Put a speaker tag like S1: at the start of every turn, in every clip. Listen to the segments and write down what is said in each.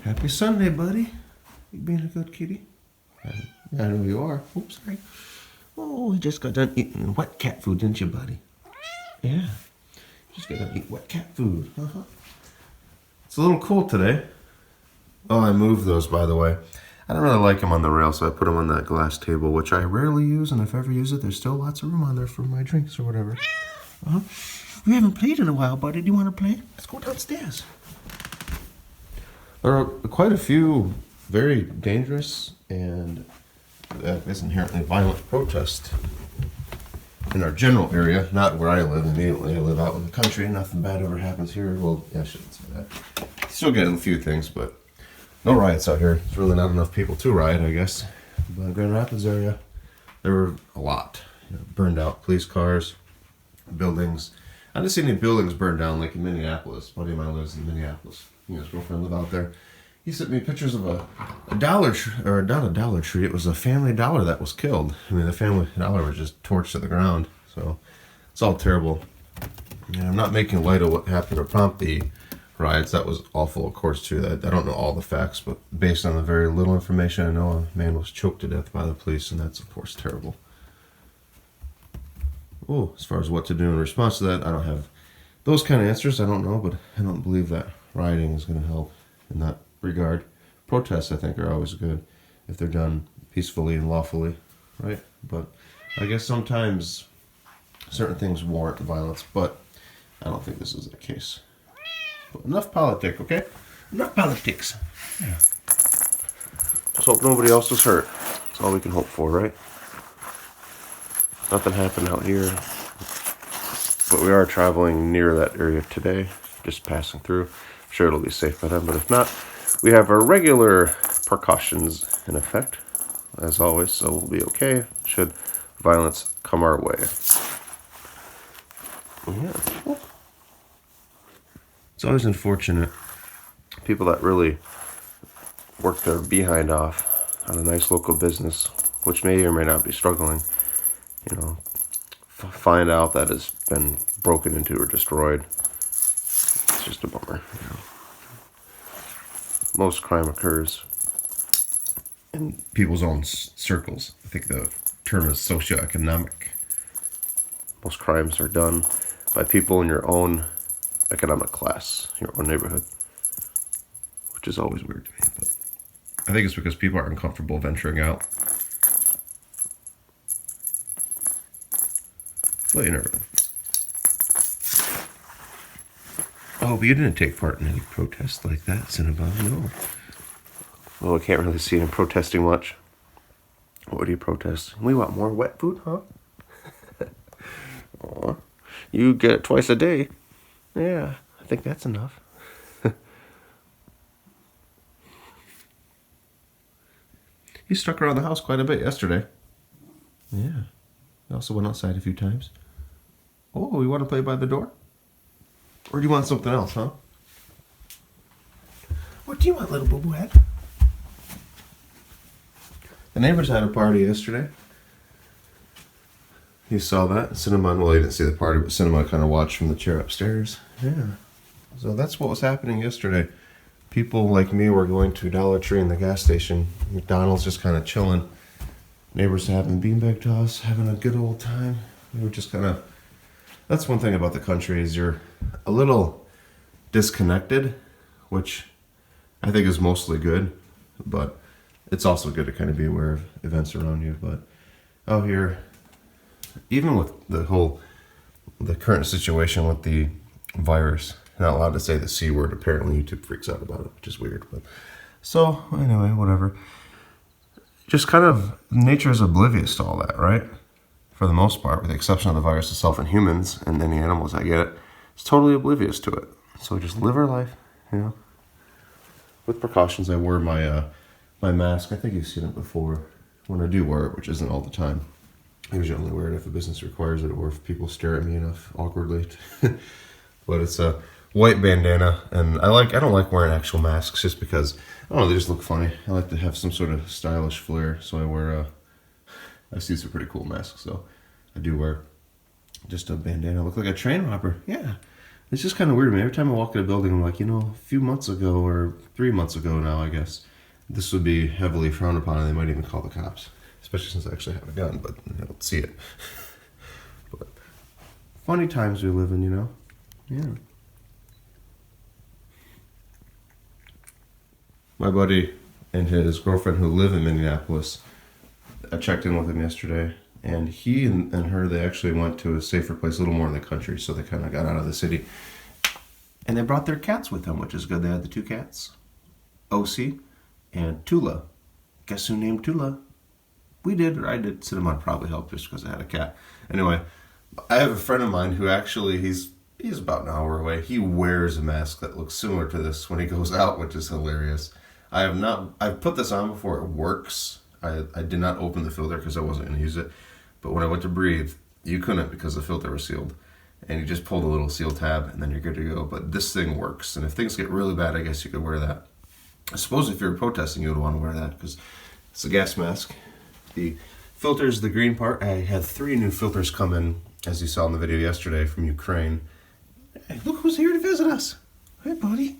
S1: Happy Sunday, buddy. You being a good kitty? I know you are. Oops, sorry. Oh, you just got done eating wet cat food, didn't you, buddy? Yeah. Just got done eating wet cat food. Uh-huh. It's a little cool today. Oh, I moved those, by the way. I don't really like them on the rail, so I put them on that glass table, which I rarely use, and if I ever use it, there's still lots of room on there for my drinks or whatever. Uh-huh. We haven't played in a while, buddy. Do you want to play? Let's go downstairs. There are quite a few very dangerous and inherently violent protests in our general area, not where I live immediately. I live out in the country. Nothing bad ever happens here. Well, yeah, I shouldn't say that. Still getting a few things, but no riots out here. There's really not enough people to riot, I guess. But Grand Rapids area, there were a lot. Burned out police cars, buildings. I didn't see any buildings burned down like in Minneapolis. A buddy of mine lives in Minneapolis. His girlfriend lived out there. He sent me pictures of a Dollar Tree, or not a Dollar Tree, it was a Family Dollar that was killed. I mean, the Family Dollar was just torched to the ground. So it's all terrible. And I'm not making light of what happened to prompt the riots. That was awful, of course, too. I don't know all the facts, but based on the very little information I know, a man was choked to death by the police, and that's, of course, terrible. Oh, as far as what to do in response to that, I don't have those kind of answers. I don't know, but I don't believe that rioting is going to help in that regard. Protests, I think, are always good if they're done peacefully and lawfully, right? But I guess sometimes certain things warrant violence, but I don't think this is the case. But enough politics, okay? Enough politics. Yeah. Just hope nobody else is hurt. That's all we can hope for, right? Nothing happened out here, but we are traveling near that area today, just passing through. I'm sure it'll be safe by then, but if not, we have our regular precautions in effect, as always, so we'll be okay should violence come our way. Yeah. It's always unfortunate. People that really work their behind off on a nice local business, which may or may not be struggling, find out that it's been broken into or destroyed. It's just a bummer. Most crime occurs in people's own circles. I think the term is socioeconomic. Most crimes are done by people in your own economic class, your own neighborhood, which is always weird to me. But I think it's because people are uncomfortable venturing out. Well, you never know. Oh, but you didn't take part in any protests like that, Cinnabon, no. Well, I can't really see him protesting much. What do you protest? We want more wet food, huh? Aw, you get it twice a day. Yeah, I think that's enough. You stuck around the house quite a bit yesterday. Yeah. I also went outside a few times. Oh, you want to play by the door? Or do you want something else, huh? What do you want, little boo-boo head? The neighbors had a party yesterday. You saw that? Cinnabon, well, you didn't see the party, but Cinnabon kind of watched from the chair upstairs. Yeah. So that's what was happening yesterday. People like me were going to Dollar Tree and the gas station. McDonald's just kind of chilling. Neighbors having beanbag toss, having a good old time. We were just kind of... That's one thing about the country is you're a little disconnected, which I think is mostly good, but it's also good to kind of be aware of events around you. But out here, even with the current situation with the virus, not allowed to say the C word. Apparently YouTube freaks out about it, which is weird. But so anyway, whatever. Just kind of nature is oblivious to all that, right? For the most part, with the exception of the virus itself and humans and any animals that get it, it's totally oblivious to it. So just live our life, with precautions. I wear my mask. I think you've seen it before. When I do wear it, which isn't all the time, I usually only wear it if a business requires it or if people stare at me enough awkwardly. But it's a white bandana, and I don't like wearing actual masks just because I don't know, they just look funny. I like to have some sort of stylish flair, so I wear I see some pretty cool masks, so I do wear just a bandana. I look like a train robber. Yeah, It's just kind of weird to me. Every time I walk in a building, I'm like, a few months ago, or 3 months ago now, I guess, this would be heavily frowned upon, and they might even call the cops. Especially since I actually have a gun, but I don't see it. But funny times we live in, Yeah. My buddy and his girlfriend who live in Minneapolis, I checked in with him yesterday, and he and her, they actually went to a safer place, a little more in the country, so they kind of got out of the city. And they brought their cats with them, which is good. They had the 2 cats, OC and Tula. Guess who named Tula? We did, or I did. Cinnabon probably helped just because I had a cat. Anyway, I have a friend of mine who actually, he's about an hour away. He wears a mask that looks similar to this when he goes out, which is hilarious. I've put this on before. It works. I did not open the filter because I wasn't going to use it. But when I went to breathe, you couldn't because the filter was sealed. And you just pulled a little seal tab and then you're good to go. But this thing works. And if things get really bad, I guess you could wear that. I suppose if you're protesting, you would want to wear that because it's a gas mask. The filter is the green part. I had 3 new filters come in, as you saw in the video yesterday, from Ukraine. Hey, look who's here to visit us. Hey, buddy.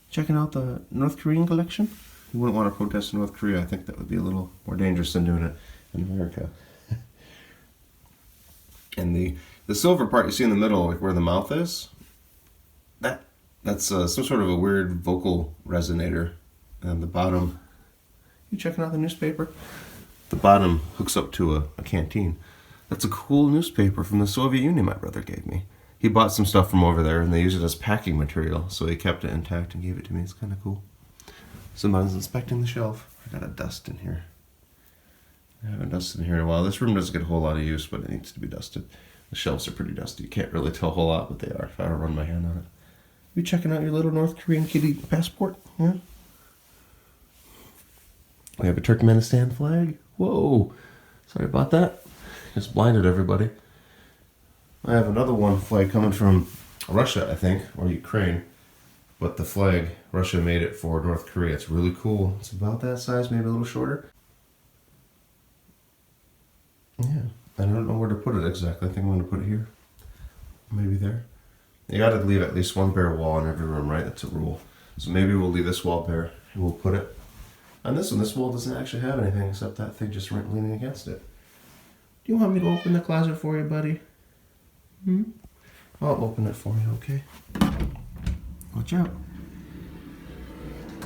S1: Checking out the North Korean collection. You wouldn't want to protest in North Korea. I think that would be a little more dangerous than doing it in America. And the silver part you see in the middle, like where the mouth is, that's some sort of a weird vocal resonator. And the bottom, you checking out the newspaper? The bottom hooks up to a canteen. That's a cool newspaper from the Soviet Union my brother gave me. He bought some stuff from over there and they use it as packing material, so he kept it intact and gave it to me. It's kind of cool. Somebody's inspecting the shelf. I got a dust in here. I haven't dusted in here in a while. This room doesn't get a whole lot of use, but it needs to be dusted. The shelves are pretty dusty. You can't really tell a whole lot, but they are if I don't run my hand on it. You checking out your little North Korean kitty passport? Yeah? We have a Turkmenistan flag. Whoa. Sorry about that. Just blinded everybody. I have another one flag coming from Russia, I think, or Ukraine. But the flag, Russia made it for North Korea. It's really cool. It's about that size, maybe a little shorter. Yeah. I don't know where to put it exactly. I think I'm going to put it here. Maybe there. You got to leave at least one bare wall in every room, right? That's a rule. So maybe we'll leave this wall bare and we'll put it on this one. This wall doesn't actually have anything except that thing just leaning against it. Do you want me to open the closet for you, buddy? I'll open it for you, okay? Watch out.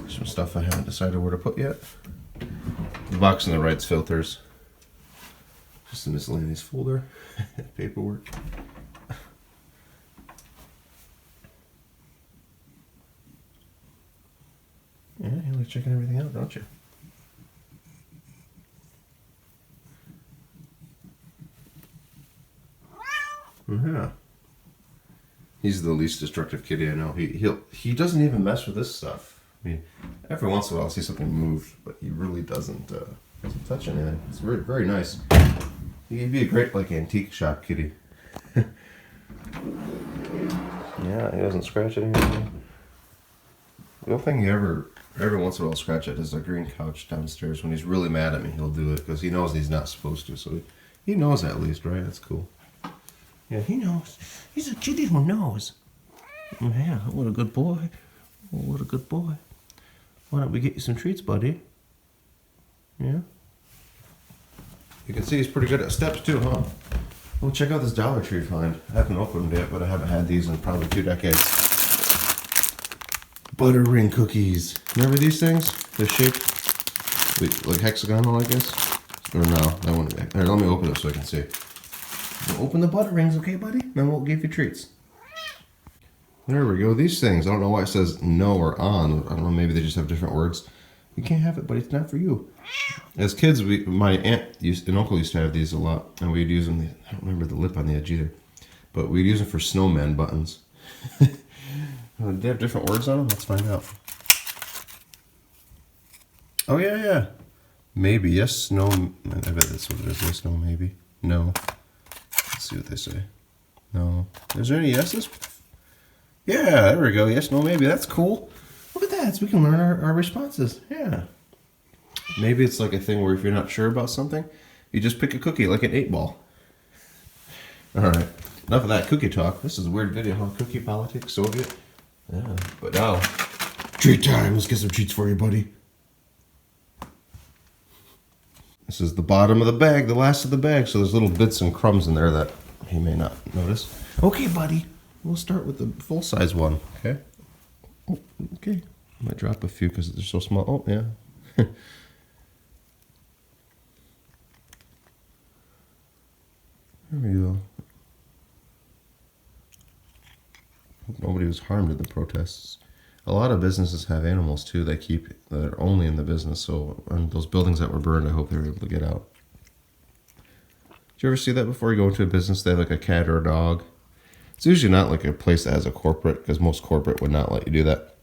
S1: Some stuff I haven't decided where to put yet. The box on the right's filters. Just a miscellaneous folder. Paperwork. Yeah, you like checking everything out, don't you? Yeah. He's the least destructive kitty I know. He doesn't even mess with this stuff. I mean, every once in a while I'll see something moved, but he really doesn't touch anything. It's very, very nice. He'd be a great antique shop kitty. Yeah, he doesn't scratch anything. The only thing he every once in a while scratch at is a green couch downstairs. When he's really mad at me, he'll do it because he knows he's not supposed to. So he knows at least, right? That's cool. Yeah, he knows. He's a kitty who knows. Yeah, what a good boy. Oh, what a good boy. Why don't we get you some treats, buddy? Yeah? You can see he's pretty good at steps too, huh? Well, check out this Dollar Tree find. I haven't opened it, but I haven't had these in probably 2 decades. Butter ring cookies. Remember these things? They're shaped like hexagonal, I guess? Or no, that one. Here, let me open it so I can see. We'll open the butter rings, okay, buddy? Then we'll give you treats. There we go. These things, I don't know why it says no or on. I don't know, maybe they just have different words. You can't have it, buddy. It's not for you. As kids, my aunt and uncle used to have these a lot, and we'd use them. I don't remember the lip on the edge either, but we'd use them for snowman buttons. Do they have different words on them? Let's find out. Oh yeah. Maybe yes, no. I bet that's what it is. Yes, no, maybe. No. Let's see what they say. No. Is there any yeses? Yeah, there we go. Yes, no, maybe. That's cool. Look at that. So we can learn our responses. Yeah. Maybe it's like a thing where if you're not sure about something, you just pick a cookie like an 8-ball. All right. enough of that cookie talk. This is a weird video, huh? Cookie politics, Soviet. Yeah, but now, treat time. Let's get some treats for you, buddy. This is the bottom of the bag, the last of the bag. So there's little bits and crumbs in there that he may not notice. Okay, buddy. We'll start with the full-size one, okay? Oh, okay. I might drop a few because they're so small. Oh, yeah. There we go. Hope nobody was harmed in the protests. A lot of businesses have animals too they keep that are only in the business. So on those buildings that were burned, I hope they were able to get out. Did you ever see that before you go into a business? They have like a cat or a dog. It's usually not like a place that has a corporate, because most corporate would not let you do that.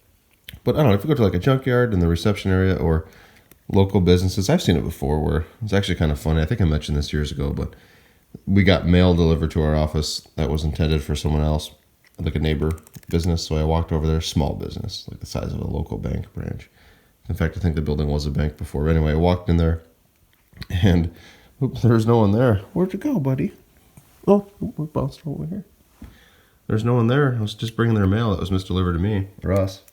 S1: But I don't know, if you go to like a junkyard in the reception area or local businesses, I've seen it before where it's actually kind of funny. I think I mentioned this years ago, but we got mail delivered to our office that was intended for someone else, like a neighbor business. So I walked over there, small business, like the size of a local bank branch. In fact, I think the building was a bank before. Anyway, I walked in there and there's no one there. Where'd you go, buddy? Oh, we bounced over here. There's no one there. I was just bringing their mail that was misdelivered to me, or us.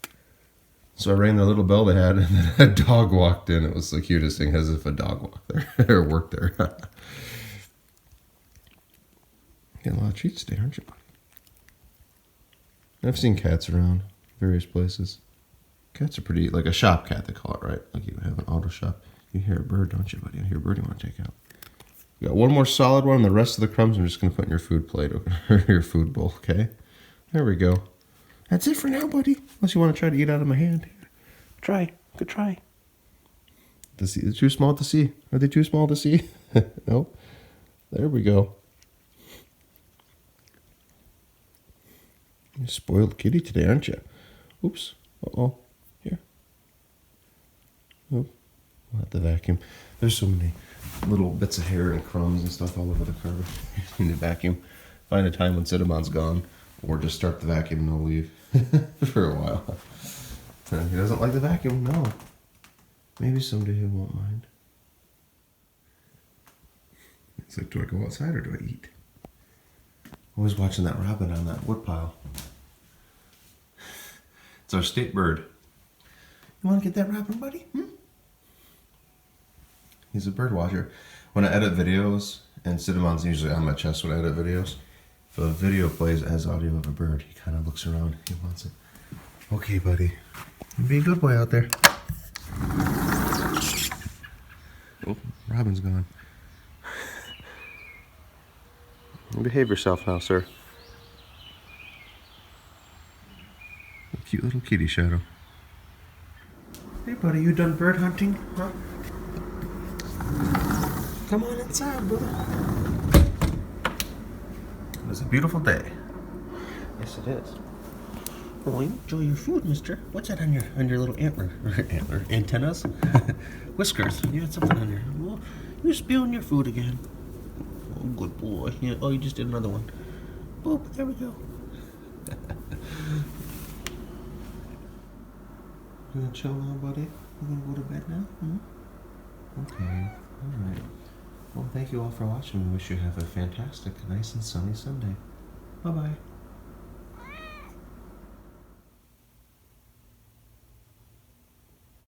S1: So I rang their little bell they had, and then a dog walked in. It was the cutest thing, as if a dog walked there, or worked there. Getting a lot of treats today, aren't you, buddy? I've seen cats around various places. Cats are pretty, like a shop cat, they call it, right? Like you have an auto shop. You hear a bird, don't you, buddy? I hear a bird you want to take out. You got one more solid one, and the rest of the crumbs I'm just going to put in your food plate, or your food bowl, okay? There we go. That's it for now, buddy. Unless you want to try to eat out of my hand. Try. Good try. They're too small to see. Are they too small to see? No? There we go. You spoiled kitty today, aren't you? Oops. Uh-oh. Here. Oh. We'll have to vacuum. There's so many little bits of hair and crumbs and stuff all over the carpet. You need to vacuum. Find a time when Cinnabon's gone. Or just start the vacuum and he'll leave for a while. He doesn't like the vacuum, no. Maybe someday he won't mind. It's like, do I go outside or do I eat? Always watching that robin on that woodpile. It's our state bird. You want to get that robin, buddy? Hmm? He's a bird watcher. When I edit videos, and Cinnabon's usually on my chest when I edit videos, if a video plays as audio of a bird, he kind of looks around. He wants it. Okay, buddy. Be a good boy out there. Oh, Robin's gone. Behave yourself now, sir. A cute little kitty shadow. Hey, buddy, you done bird hunting? Huh? Come on inside, brother. It was a beautiful day. Yes, it is. Oh, enjoy your food, mister. What's that on your little antennas? Whiskers. You had something on there. Well, you're spilling your food again. Oh, good boy. Yeah. Oh, you just did another one. Boop, there we go. You gonna chill now, buddy? You gonna go to bed now? Hmm? Okay. Alright. Well, thank you all for watching. We wish you have a fantastic, nice and sunny Sunday. Bye-bye.